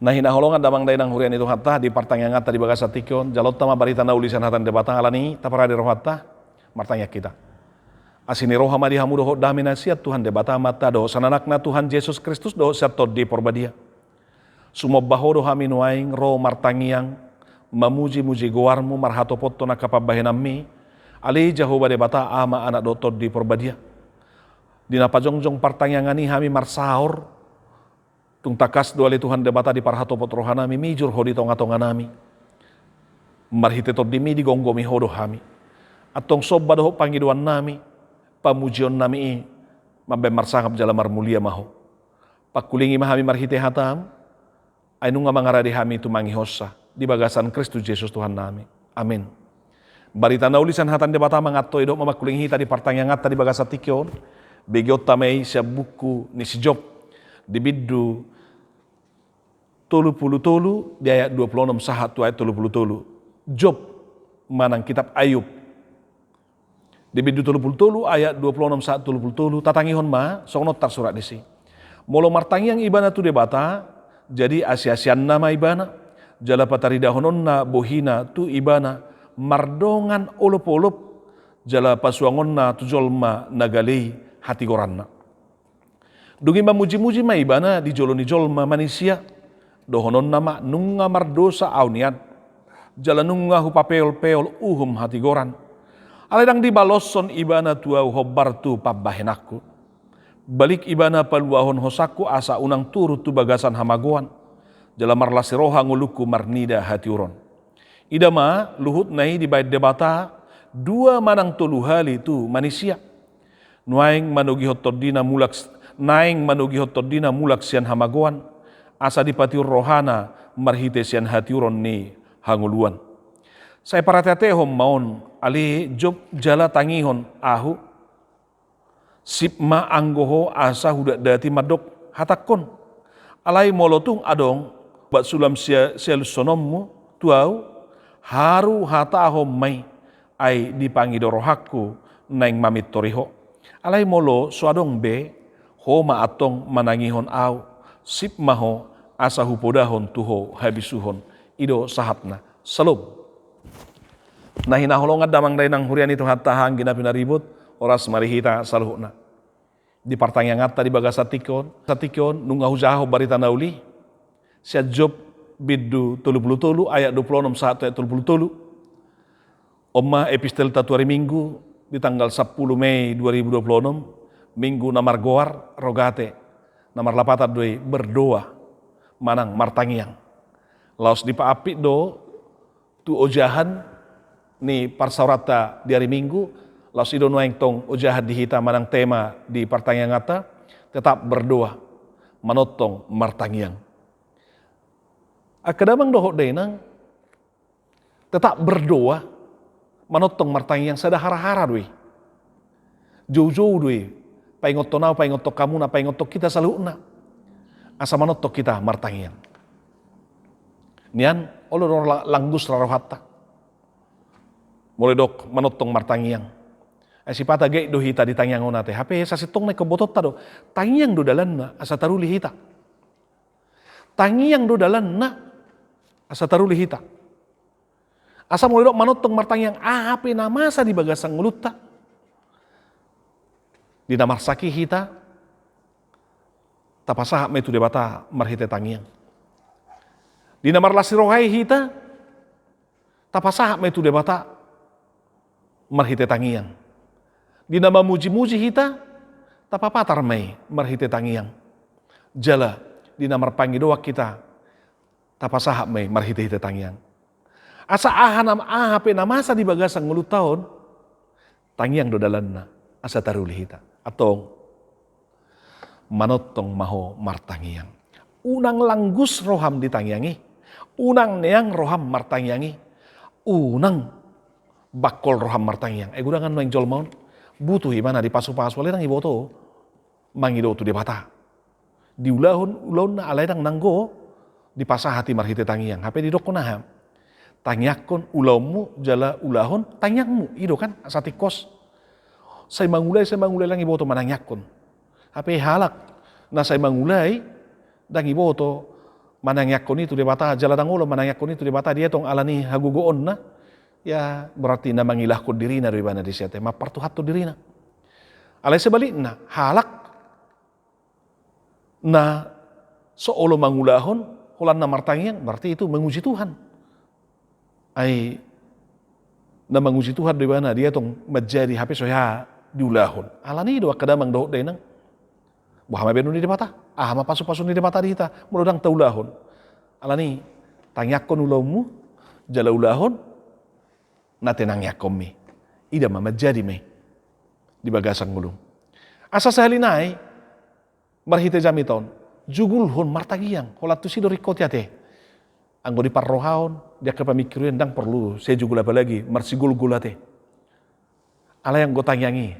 Nah hinaholongan damang dainang hurian itu hatta di partang ngata di bagasa tikon jalot tama barita na ulisan hatan debatang alani tapara di rohatta martanya kita. Asini roha madi hamudo ho dami nasiat Tuhan debata mata do sananakna Tuhan Yesus Kristus do satod di porbadia. Sumobaho do haminu aing ro martangiang mamuji-muji goarmu marhato potto na kapabahenami ali jahoba debata ama anak do tod di porbadia. Dina pajongjong partangangani hami marsaor tung takas doali Tuhan debata di parhato pot rohanami mijur ho di tonga-tonga nami. Marhite tod dimi di gonggomi hodo hami. Atong sobba do pangiduan nami pamujion nami mabe marsangap jala marmulia maho. Pakulingi mahami marhite hatam ainu nga mangaradi hami tumangi hossa di bagasan Kristus Yesus Tuhan nami. Amin. Barita na ulisan hatan debata mangatto ido mamakulingi hita di partangyang ngata di bagasa tikyon begiot tamay siya buku ni si Job di biddu tolu di ayat 26 sahat tu ayat tolu. Job manang kitab Ayub di biddu tolu ayat 26 sahat tolu tatangihon ma songonot tar surat disi molo martangi yang ibana tu debata jadi asia-asian nama ibana jala pataridahonon na bohina tu ibana mardongan olop-olop jala pasuangon na tu jolma nagalei hati goranna dugi mamuji-muji ma ibana di joloni jolma manusia dohonon nama nunga mardosa auniat jala nunga hupapeol-peol hati goran aledang di baloson ibana tuau hobar tu pabahenakku balik ibana paluahon hosaku asa unang turut tu bagasan hamagoan jala marlasi roha nguluku marnida hati uron idama luhut nai di bait debata dua manang tolu hali tu manusia nuaing manugi hotodina mulak sian hamagoan asa dipatiur rohana marhite sian hatiuron ni hanguluan. Saya paratatehom maon ali Job jala tangihon ahu sipma anggoho asa hudak dati madok hatakon alai molotung adong bat sulam sial sonommu tuau haru hatahom mai ai dipangido rohaku naing mamit toriho alai molo suadong be homa atong manangihon au sipmaho asa hupodahon tuho habisuhon ido sahatna salom. Nah hinaholongan damang dainang hurian itu hattahang ginapina ribut oras marihita saluhna. Di partang yang ngata di bagasa satikon nunga hujaho barita nauli sia Job biddu tolu ayat 26 1 ayat 30 Oma epistel tatu hari Minggu di tanggal 10 Mei 2026 Minggu namar goar rogate namar lapata doi berdoa manang martangiang laos di paapi do tu ojahan ni parsaurata di hari Minggu laos ido nuaing tong ojahan dihita manang tema di partang yang ngata tetap berdoa manotong martangiang akadamang dohok denang tetap berdoa manotong martangiang sadahara-hara doi jauh-jauh doi paingot tonau paingot kamu na paingot kita saluna asa manotong kita martangiang nian olor langgus rarohatta mulai dok manotong martangiang sipata gay do hita di tangiang onate hape sasitong na kebotot do tangiang do dalan na asa taruli hita tangiang do dalan na asa taruli hita asa mulai dok manotong martangiang hape namasa di bagasang nguluta di namar saki hita tapasah metu debata marhite tangiang di namar lasi rohai hita tapasah metu debata marhite tangiang di nama muji-muji hita tapapatar mai marhite tangiang jala di namar pangidoa kita tapasah mai marhite hite tangiang asa ahanam ahape namasa di bagasang ngulu tahun tangiang do dalanna asa taruli hita atong manotong maho martangiang unang langgus roham di tangiangi unang neang roham martangiangi unang bakol roham martangiang gudangan maing jolmaun butuh imana di pasu-pasu aledang iboto mangido tu debata di ulahun na aledang nanggo di pasah hati marhite tangiang hape di dokonaham tangiakon ulaumu jala ulahon tangiangmu ido kan asatikos saya mangulai lang iboto manangyakon hape halak na saya mangulai dang iboto manangyakon itu di bata jaladang ulo manangyakon itu di bata dia tong alani hagugoon na ya berarti na mangilah ko diri na ribana di siate mapartuhat to diri na alay sebalik na halak na seolo mangulahon hulan na martangyang berarti itu menguji Tuhan ay na menguji Tuhan di mana dia tong menjadi HP soya diulahon alani do kadamang do denang bahama benu di bata ma pasu-pasu di bata dita mulodang taulahon alani tangyakon ulawmu jala ulahon na tenang yakom mi ida menjadi me di bagasang gulung asa sahalinay marhite jamiton jugul hon martagiyang holat tu sidori kotiate anggo di parrohaon dia kepamikiran dang perlu saya jugul apa lagi marsigul gulate ala yang gotangyangi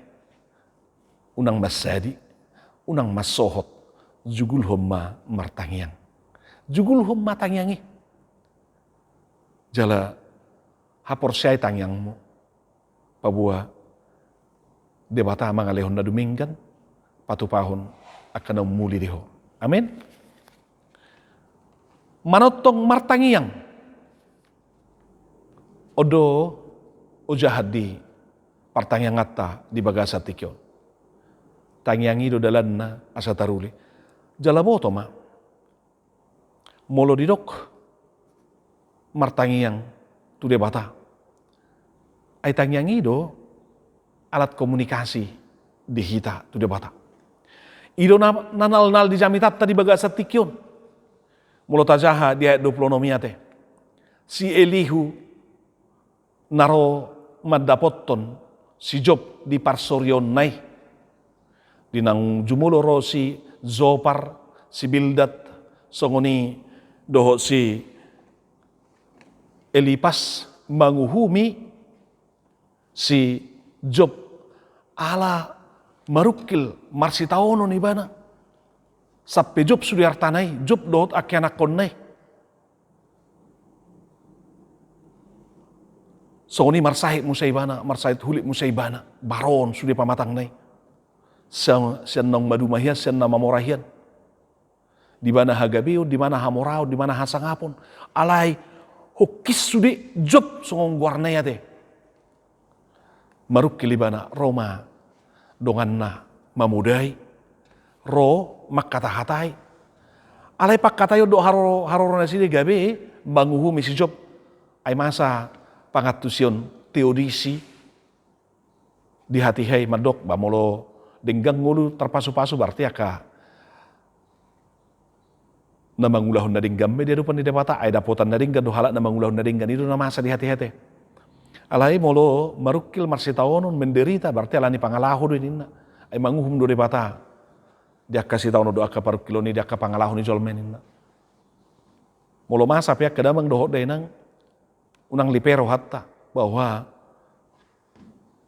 unang masadi unang masohot jugul hon martangyang jugul hon matangyangi jala hapor syai tangyangmu pabua debata mangalehon na duminggan patupahon akan muli deho amin manotong martangyang odo ujahadi partangyang atta di bagasa tikyo tangyangi do dalan na asa taruli jalaboto ma molo didok martangyang tu debata ay tangyangi do alat komunikasi di hita tu debata ido nanal di jamitat tadi bagasa tikyon mulo tajaha di ayat 26 te si Elihu naro madapotton si Job di parsoryon nai dinang jumulo ro si Zopar si Bildad songoni doho si Elipas manguhumi si Job ala marukil marsitaono ni bana sappe Job sudiartanai Job dohot akianakon nai songoni marsahit musaibana marsahit hulik musaibana baron sudi pamatang nai sian nong madumahian sian nama morahian di mana hagabio di mana hamorao di mana hasangapon alai hukis sudi Job songong guarnaya te maruk kilibana Roma donganna mamudai ro makata-hatai alai pak katayo do haro nasi de gabe banguhu misi Job ay masa pangatusion teodisi di hati hai madok bamolo denggang ngulu terpasu-pasu berarti aka na mangulahon na dinggam dia rupan di debata ay dapotan na dinggan do halak na mangulahon na dinggan itu na masa di hati-hati alai molo marukil marsitaonon menderita berarti alani pangalaho do inna ay manguhum do debata dia kasih tahu do aka parukilo ni dia ka pangalaho ni jolmen inna molo masa pihak kadamang dohot denang unang lipero hatta bahwa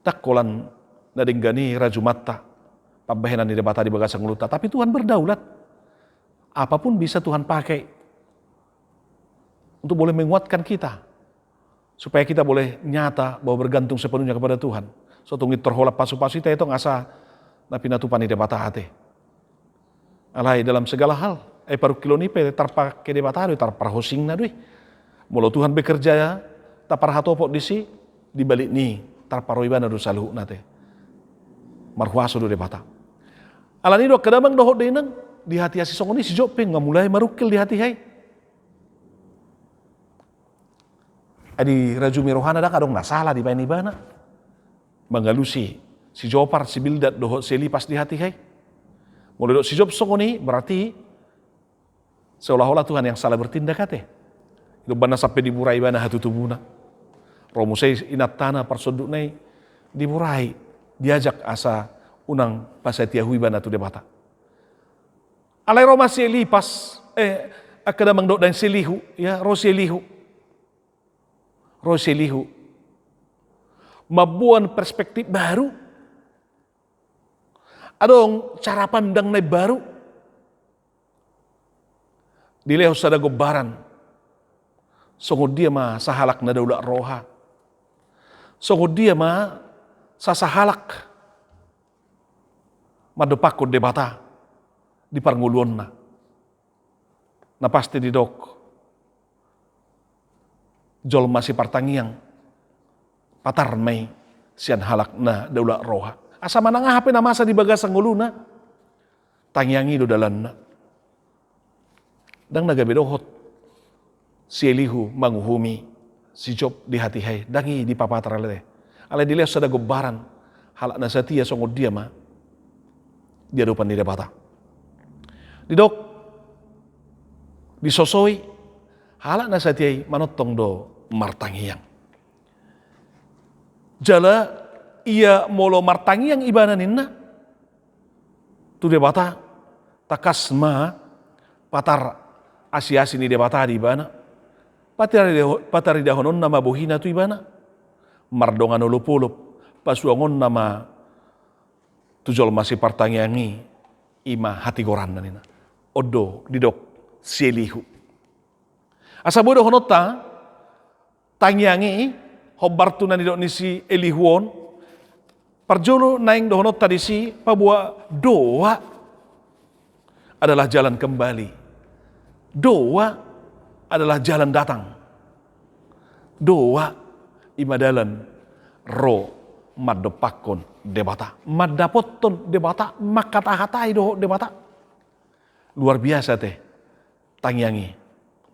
takkolan na dinggani rajumatta pabahenan di debata di bagasang luta tapi Tuhan berdaulat apapun bisa Tuhan pakai untuk boleh menguatkan kita supaya kita boleh nyata bahwa bergantung sepenuhnya kepada Tuhan. So tungit terholap pasu-pasu kita itu ngasa napi natupan di debata hati. Alai dalam segala hal paru kiloni pe tarpa ke debata do tarpa hosing na dui. Molo Tuhan bekerja ya tapar hatopok disi di balik ni tarpa roibana do saluh nate. Marhuaso do debata. Alani do kadamang dohot denang di hati si songoni si Job nga mulai marukil di hati hai. Adi rajumi rohana dak adong nasalah di baini bana. Mangalusi si Jopar si Bildad dohot si Elipas di hati hai. Mulai si Job songoni berarti seolah-olah Tuhan yang salah bertindak kate. Itu bana sampai diburai bana hatu tubuna. Romusai inat tanah parsoduknai diburai diajak asa unang pasatiahui bana tu debata. Alai Roma si Elipas, akadamang do dan si Elihu, ya, Ro si Elihu. Mabuan perspektif baru. Adong cara pandang na baru. Dileho sada gobaran. Sungguh dia ma sahalak na daula roha. Sungguh dia ma sasahalak. Madepakod debata di parnguluan na. Na pasti di dok jol masih partangiang patar mai sian halak na daula roha. Asa manang hape na masa di bagasang uluna tangiangi do dalan na. Dang nagabidohot si Elihu manguhumi si Job di hati hai dangi di papatar alay. Alay dilihat sada gobaran halak na satia songod dia ma dia dupan di debata. Di dok disosoi halak na satia manotong do martangiang. Jala ia molo martangiang ibanan inna tu debata takas ma patar asi-asi ni debata di bana patari dahonon nama bohina tu ibana mardongan ulupulup pasuangon nama tujol masih partangiangi ima hati goran nina odo didok si Elihu asa bodo honota tangiangi hobartu na didok ni si Elihuon parjolo naing dohonot tadi si pabua doa adalah jalan kembali. Doa adalah jalan datang. Doa imadalan ro madopakon debata. Madapoton debata makata-hatai do debata. Luar biasa teh tangiangi.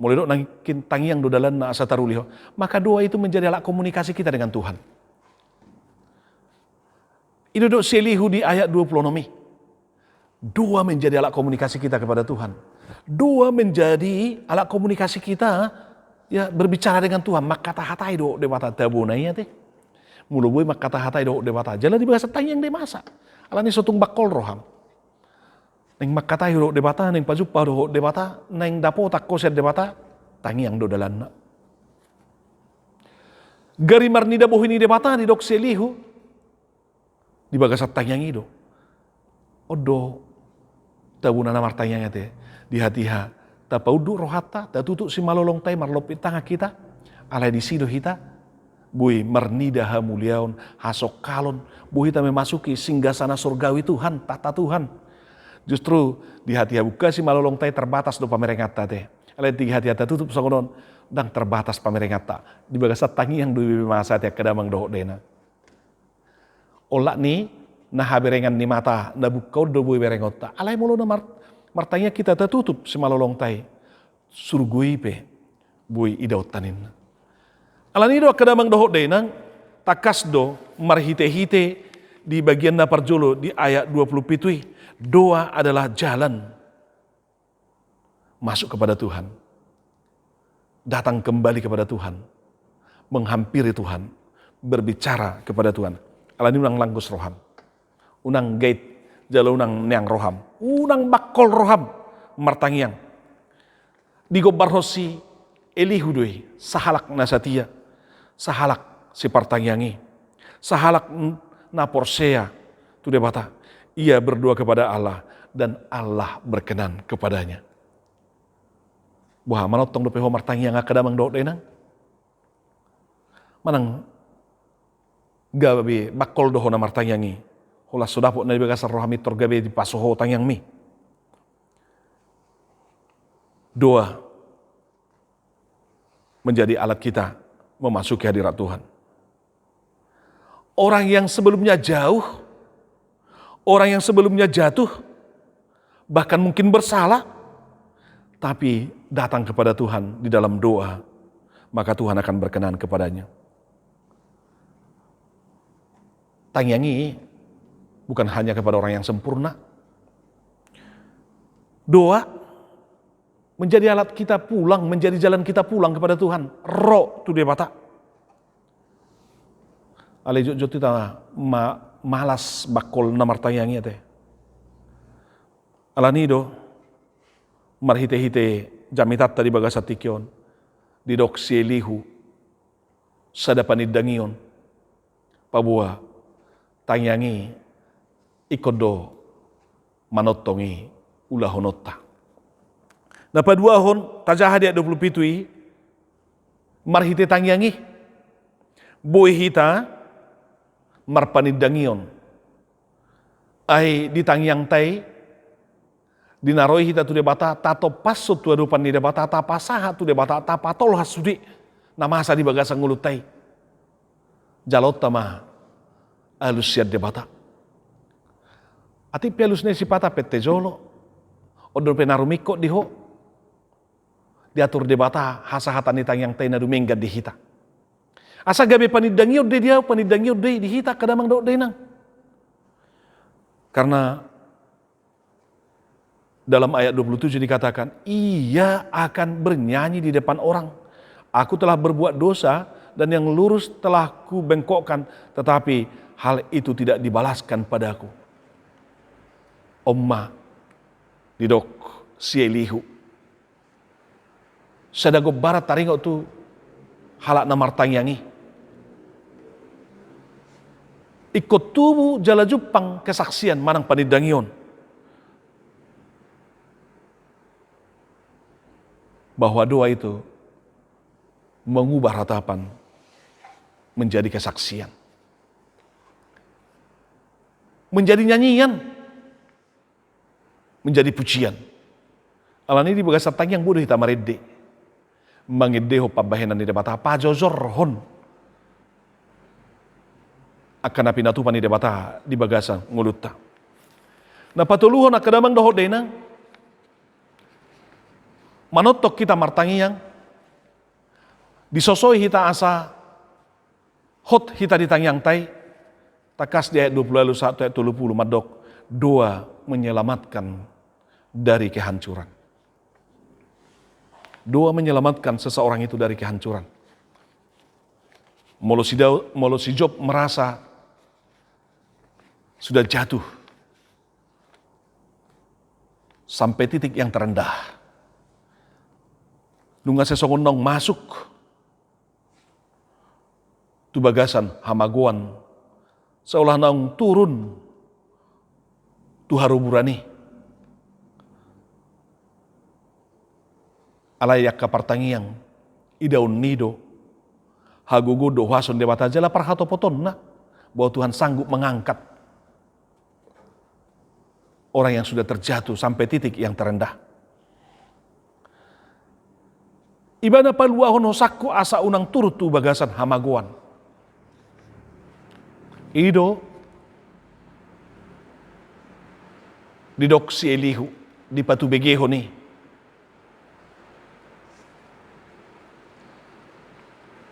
Mulai dok nangkin tangiang do dalan na asa taruliho. Maka doa itu menjadi alat komunikasi kita dengan Tuhan. Itu dok si Elihu di ayat 20 nomi. Doa menjadi alat komunikasi kita kepada Tuhan. Doa menjadi alat komunikasi kita ya berbicara dengan Tuhan. Makata hatai do debata tabunanya teh. Mulu boy makata hatai do debata. Jalan di bahasa tangiang de masa. Alani sotung bakol roham. Neng makata do debata, neng pajupa do debata, neng dapo takko set debata, tangiang do dalan. Gari marnida bohini debata di dok Elihu. Di bagasat tangiang itu. Odo tabuna na martanya teh di hati-ha tapaudu rohata ta tutuk si malolong tai marlopi tanga kita alai di sido hita bui marnida ha muliaon hasok kalon bui ta memasuki singgasana surgawi Tuhan tata Tuhan justru di hati-ha buka si malolong tai terbatas do pamerengata teh alai di hati-ha ta tutup sangonon dang terbatas pamerengata di bagasat tangi yang duwi masa teh kadamang dohok dena olak ni nah berengan ni mata na bukau do bui berengota alai mulu na martanya kita tertutup semalolong tai surgui pe bui idau tanin alani do kadamang dohok denang takas do marhite-hite di bagian na parjolo di ayat 20 pitui doa adalah jalan masuk kepada Tuhan datang kembali kepada Tuhan menghampiri Tuhan berbicara kepada Tuhan alani ulang langgus roham unang gate jalo unang neang roham unang bakol roham martangiang digobar hosi Elihu doi sahalak nasatia sahalak si partangiangi sahalak na porsea tu debata ia berdoa kepada Allah dan Allah berkenan kepadanya buah manotong do peho martangiang akadamang do denang manang gabe bakol do na martangiangi Hula sudapok na ibagasar rohami torgabe di pasoho tangyang mi. Doa menjadi alat kita memasuki hadirat Tuhan. Orang yang sebelumnya jauh, orang yang sebelumnya jatuh, bahkan mungkin bersalah, tapi datang kepada Tuhan di dalam doa, maka Tuhan akan berkenan kepadanya. Tangyangi bukan hanya kepada orang yang sempurna. Doa menjadi alat kita pulang, menjadi jalan kita pulang kepada Tuhan. Ro tu dia bata. Ale jot kita malas bakol na martayangi teh. Alanido marhite-hite jamitat tadi bagasat tikyon. Didok si Elihu sadapanid dangion. Pabua tanyangi ikodo manotongi ulahonota. Na paduahon tajaha dia 20 pitui marhite tangyangi boy hita marpanidangion ay ditangyang tay Dinaroi hita tu debata tato pasut tu adupan di debata tapasaha tu debata tapatol hasudi namasa di bagasa ngulutai jalot tama alus siad debata ati pelus ne sipata pete jolo odor penarumiko diho diatur debata hasa hatani yang taina dumengga di hita asa gabe panidangio de dia panidangio de di hita kadamang do denang karena dalam ayat 27 dikatakan, ia akan bernyanyi di depan orang. Aku telah berbuat dosa dan yang lurus telah ku bengkokkan, tetapi hal itu tidak dibalaskan padaku. Omma didok sielihu. Sadago barat taringo tu halak namar tangyangi. Ikut tubuh jala jupang kesaksian manang panidangion. Bahwa doa itu mengubah ratapan menjadi kesaksian. Menjadi nyanyian. Menjadi pujian. Alani di bagasa tangyang bodoh hita marede. Mangedeho pabahenan di debata pajozor hon. Akan api natupan di debata di bagasa nguluta. Na patuluhon akadamang doho denang. Manotok kita martangiyang, disosoi hita asa, hot hita ditangyang tay, takas di ayat 20 lalu 1 ayat 20 madok, doa menyelamatkan dari kehancuran. Doa menyelamatkan seseorang itu dari kehancuran. Molo si Job merasa sudah jatuh sampai titik yang terendah. Nunga sesongon nong masuk tu bagasan hamagoan seolah nong turun tu haruburani alayak kapartangiang idaun nido hagugo dohason dewata jala parhato potonna bahwa Tuhan sanggup mengangkat orang yang sudah terjatuh sampai titik yang terendah. Ibana paluahon hosakku asa unang turut tu bagasan hamagoan. Ido didok si Elihu di patu begeho ni.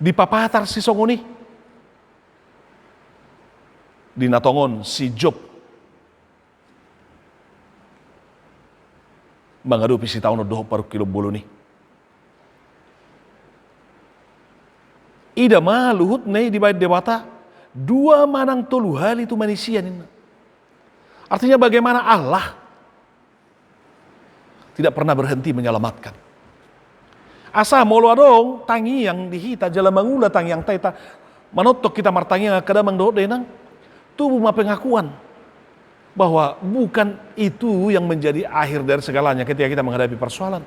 Di papatar si songoni. Di natongon si Job. Mengadupi si tahun doho paru kilo bulu ni. Ida maluhut nih di bait dewata dua manang tolu hal itu manusia nih. Artinya bagaimana Allah tidak pernah berhenti menyelamatkan. Asa molo adong tangi yang dihita jala mangula tang yang taita manotok kita martangi kadamang do denang tubuh ma pengakuan bahwa bukan itu yang menjadi akhir dari segalanya ketika kita menghadapi persoalan.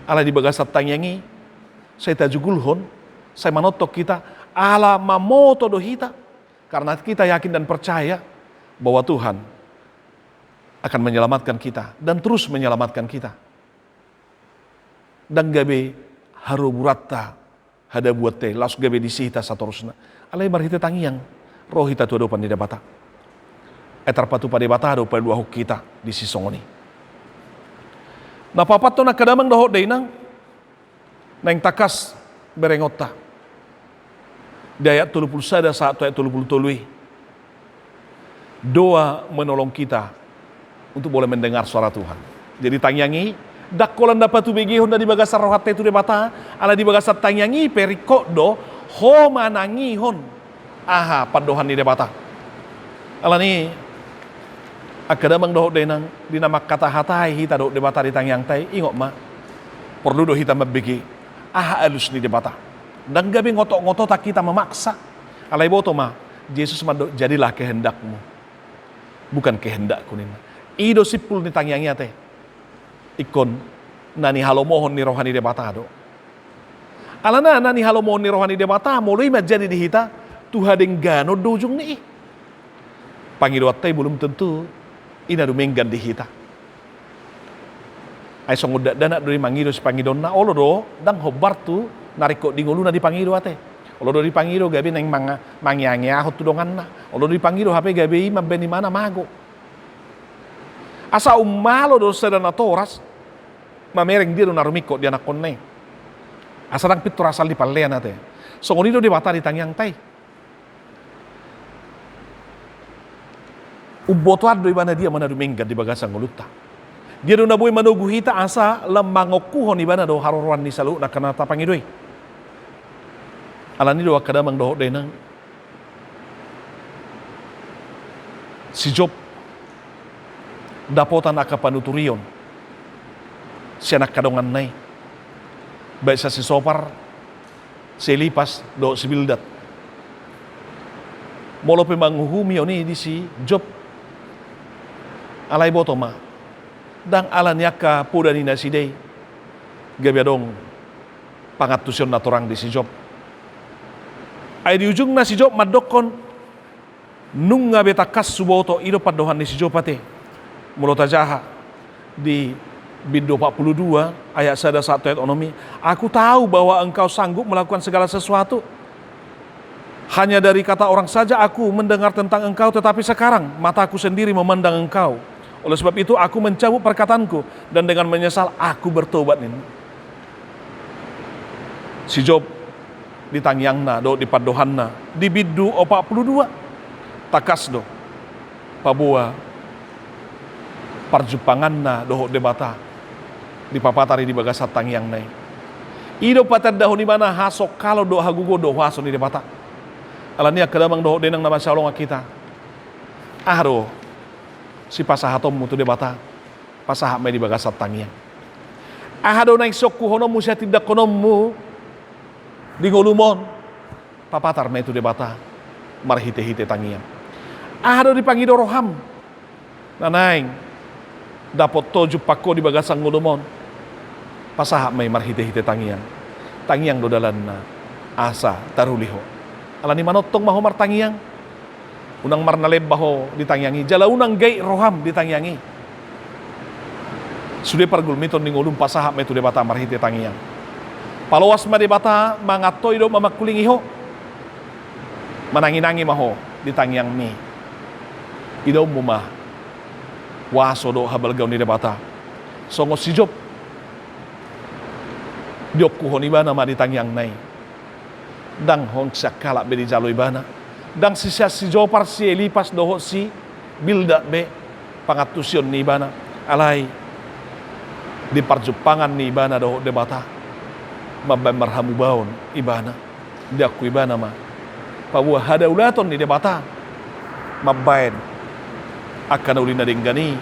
Allah di bagasat tangiangi saya tajugulhon saya manotok kita ala mamoto dohita karena kita yakin dan percaya bahwa Tuhan akan menyelamatkan kita dan terus menyelamatkan kita. Dan gabe haru buratta hada buat teh las gabe disita satorusna. Alai marhita tangiang rohita tu adopan di debata. Etar patu pada debata do dua huk kita di sisongoni. Na papat to na kadamang doho deunang nang takas berengota. Di ayat 30 sada 1 ayat 30 tului. Doa menolong kita untuk boleh mendengar suara Tuhan. Jadi tangyangi dakolan dapat tu begihon dari bagasar rohate tu debata ala di bagasar tangyangi perikok do ho manangihon aha padohan di debata. Ala ni akadamang doho denang dinamak kata hatai hita do debata di tangyang tai ingok ma perlu do hita mabegi aha alus ni debata. Dan gabi ngotok-ngotot tak kita memaksa. Alai boto ma, Yesus mado jadilah kehendakmu. Bukan kehendakku nina. Ido sipul ni tangyangnya teh. Ikon nani halomohon ni rohani debata do. Alana nani halomohon ni rohani debata mulai menjadi di hita Tuhan gano dojung ni. Pangidoat teh belum tentu ina dumenggan di hita. Ay songoda dana dari mangido si pangidon na olo do dang hobar tu nariko di ngulu na di pangido ate. Olo do di pangido gabi neng mangyangi ahot tudongan na. Olo di pangido hape gabi mabeni mana mago. Asa umalo do sedana toras mamereng dia do narumiko dia nakon neng. Asa dang pitu rasal di palean ate. Songonido di bata di tangyang tay. Uboto ado ibana dia mana dumengga di bagasang nguluta. Dia do naboy manuguhita asa lamangokuhon ibana do haroruan ni salu na kanata pangidoy. Alani do akadamang do denang. Si Job dapotan akapanuturion. Si anak kadongan nay. Baik sa si Sopar, si Elipas do si Bildad. Molo pe manghuhumi oni di si Job. Alay botoma. Dang alan yaka pudani na si day. Gabiadong pangatusyon na torang di si Job. Ay di ujung na si Job madokon nung nga betakas suboto ilo padohan ni si Job pati. Mulota jaha di Bindo 42 ayat 1 ayat onomi. Aku tahu bahwa engkau sanggup melakukan segala sesuatu. Hanya dari kata orang saja aku mendengar tentang engkau, tetapi sekarang mataku sendiri memandang engkau. Oleh sebab itu aku mencabut perkataanku dan dengan menyesal aku bertobat ini. Si Job ditangyangna do di padohanna di Bidu 42 takas do pabua parjupanganna do debata di papatari di bagasat tangyang nai. Ido patad dahon di mana hasok kalau do hagugo do haso ni debata. Alania kadamang do denang nama salong kita. Ahro si pasahatom mutu debata pasahap mai di bagasat tangyang. Ahado naik sokku honomu sia tidak konommu di ngolumon papatar mai tu debata marhite-hite tangyang. Ahado di pangido roham nanaing dapot toju pako di bagasang ngolumon pasahap mai marhite-hite tangyang. Tangyang do dalanna asa taruliho. Alani manotong maho mar tangyang. Unang marnaleb baho ditangyangi, jala unang gay roham ditangyangi. Sudah pargulmiton ning ulum pasahap metu debata marhite tangyang. Palawas ma debata mangatoy do mamakuling iho. Mananginangi maho ditangyang mi. Idaw mo ma waso do habalgaw ni debata. Songo si Job diok kuhon ibana ma ditangyang nay. Dang hong sakala be di jalo ibana. Dang si Jopar si Elipas doho si Bildad be pangatusyon ni ibana alay di parjupangan ni ibana doho debata mabay marhamu baon ibana di aku ibana ma pabuah hada ulaton ni debata mabayan akan ulina dinggani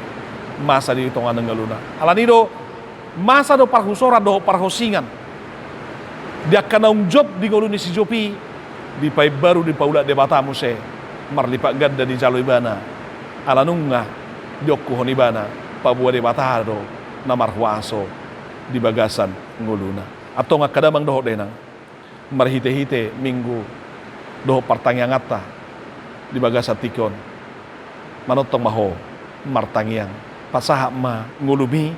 masa di tongan ng galuna alanido masa do parhusora do parhosingan dia kanaung Job di goluni si Jopi di pai baru di paula debata muse marlipak gadda di jalo ibana alanunga jokku honibana pabua debata do namar huaso di bagasan nguluna atau ngakadamang doho denang marhite-hite minggu doho partangyangata di bagasan tikon manotong maho martangyang pasahap ma ngulumi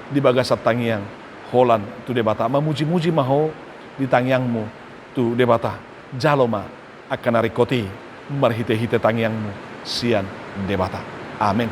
di bagasan tangyang holan tu debata mamuji-muji maho di tangyangmu tu debata jaloma akan narikoti marhite-hite tangyangmu sian debata. Amin.